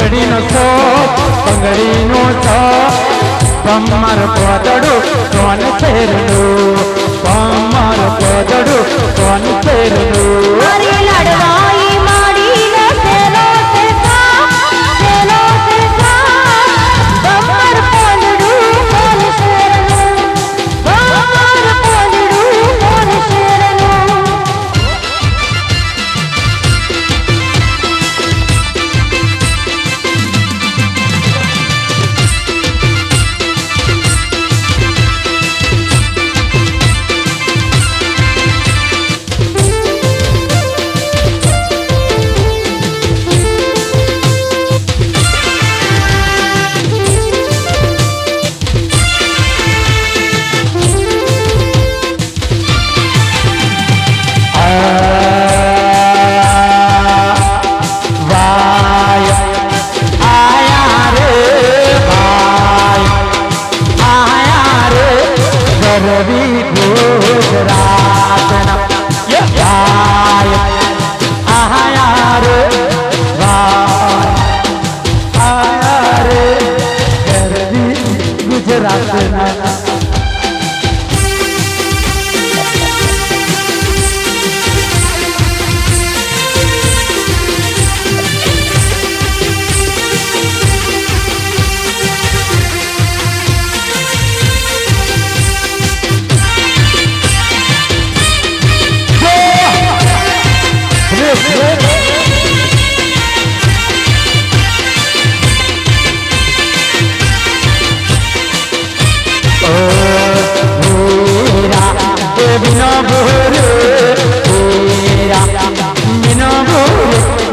બંગડી નો છો બંગડી નો છો કમર પોદડું કોન ફેરનું કમર પોદડું કોન ફેરનું મારી લડવાઈ માડી ને સેલો સેસા કમર પોદડું કોન ફેરનું કમર પોદડું કોન ફેરનું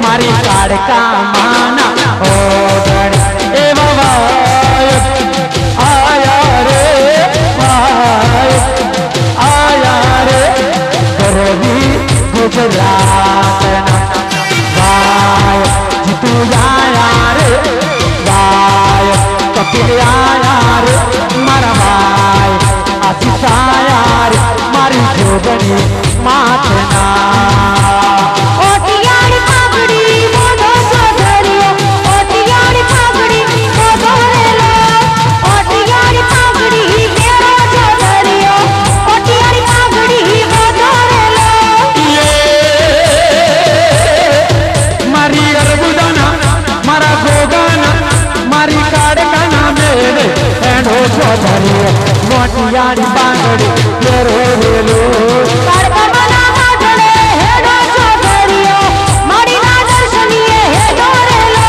મારી કાળકા માના ઓગણ એ આયા રે આયા રે કરવી ગુજરાતના વાય જીતુ આયા રે વાય કપિલ આયા રે મારા ભાઈ આશીષ આયા રે મારી જોગણી માથના મોટિયાની બાંગડી કેરો રેલો કાળકાના માઢડે હેડો ચોધરિયો માડીના દર્શનીએ હેડો રેલો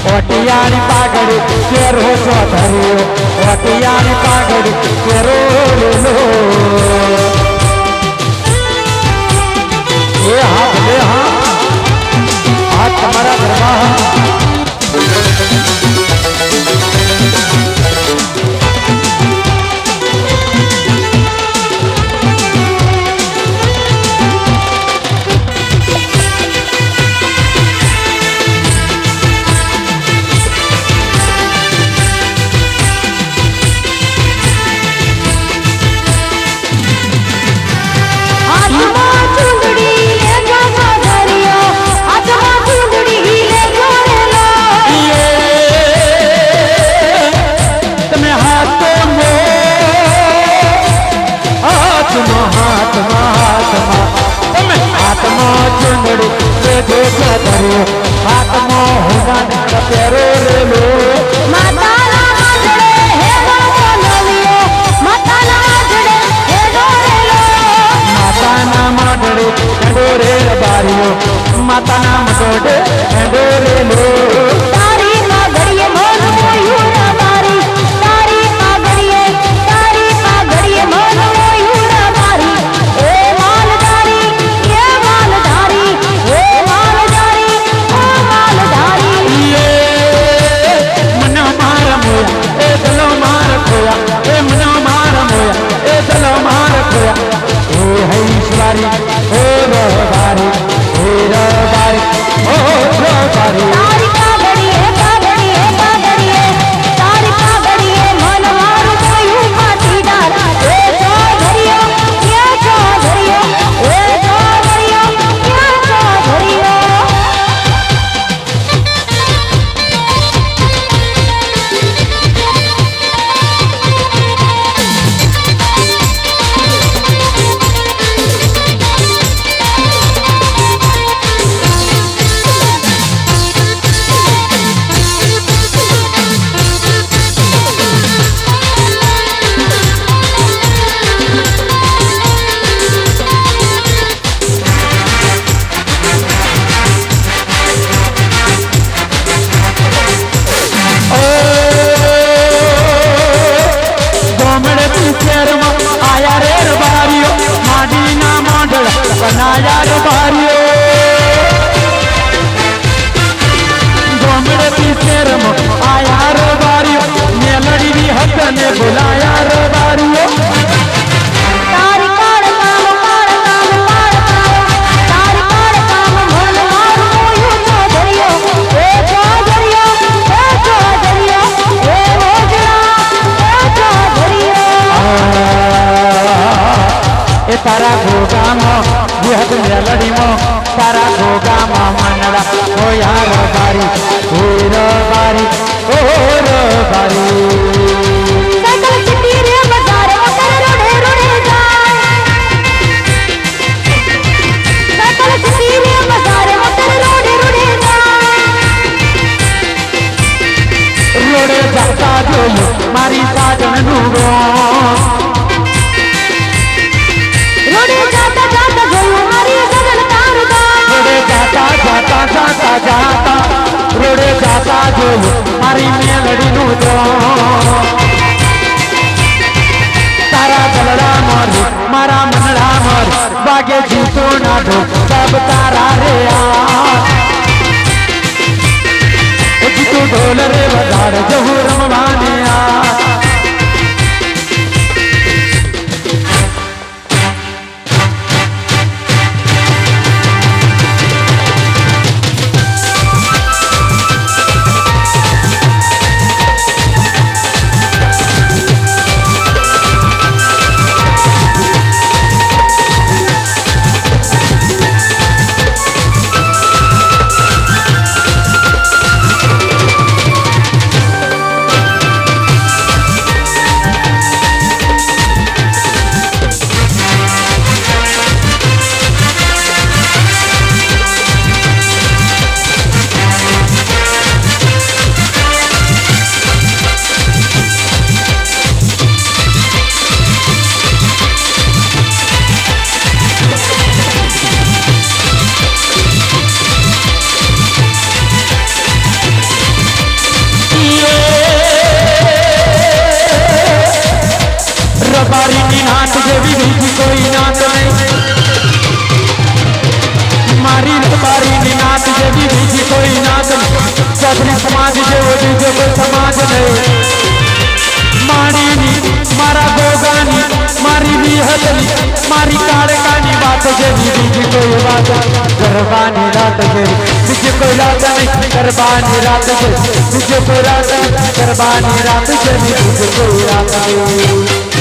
મોટિયાની પાઘડી કેરો ચોધરિયો મોટિયાની પાઘડી કેરો રેલો એ હાથ લે હાથ તમારા ઘરમાં માતાના મટોડે હેડોરેલો તારી પાઘડીએ મોર મોયુરા મારી તારી પાઘડીએ મોર મોયુરા મારી એ માલધારી એ માલધારી એ માલધારી ઓ માલધારી એ મન માર મોયા એ દલો માર ખોયા એ મન માર મોયા એ દલો માર ખોયા એ હૈશ્વરી એ રોધારી તારી तारा गोगामो बेहद मेलडीमो तारा गोगामो मनड़ा ओ यार बारी ओ रो बारी ओ रो बारी सकल सिटी रे बाजार मोटर रोडे रोडे जाए सकल सिटी रे बाजार मोटर रोडे रोडे जाए रोडे जाता जोयो मारी साजन नुगो रोडे जाता जाता जोयो मारी सजन तारुदा रोडे जाता जाता जाता जाता रोडे जाता जोयो मारी मेलडी नुगो तारा दलड़ा मोर मारा मनड़ा मोर बागे जीतो ना दो सब तारा रे जीतो ढोल रे बजार जहू रमवाने रबारी की नाच जेवी बीजी कोई नाच नहीं मारी रबारी की नाच जेवी बीजी कोई नाच नहीं चौधरी समाज जेवो बीजो कोई समाज नहीं मारी नी मारा गोगानी मारी भी हथनी मारी काड़कानी बात जेवी बीजी कोई बात गरबानी रात जेवी बीजी कोई रात नहीं गरबानी रात जेवी बीजी कोई रात नहीं गरबानी रात जेवी बीजी कोई रात नहीं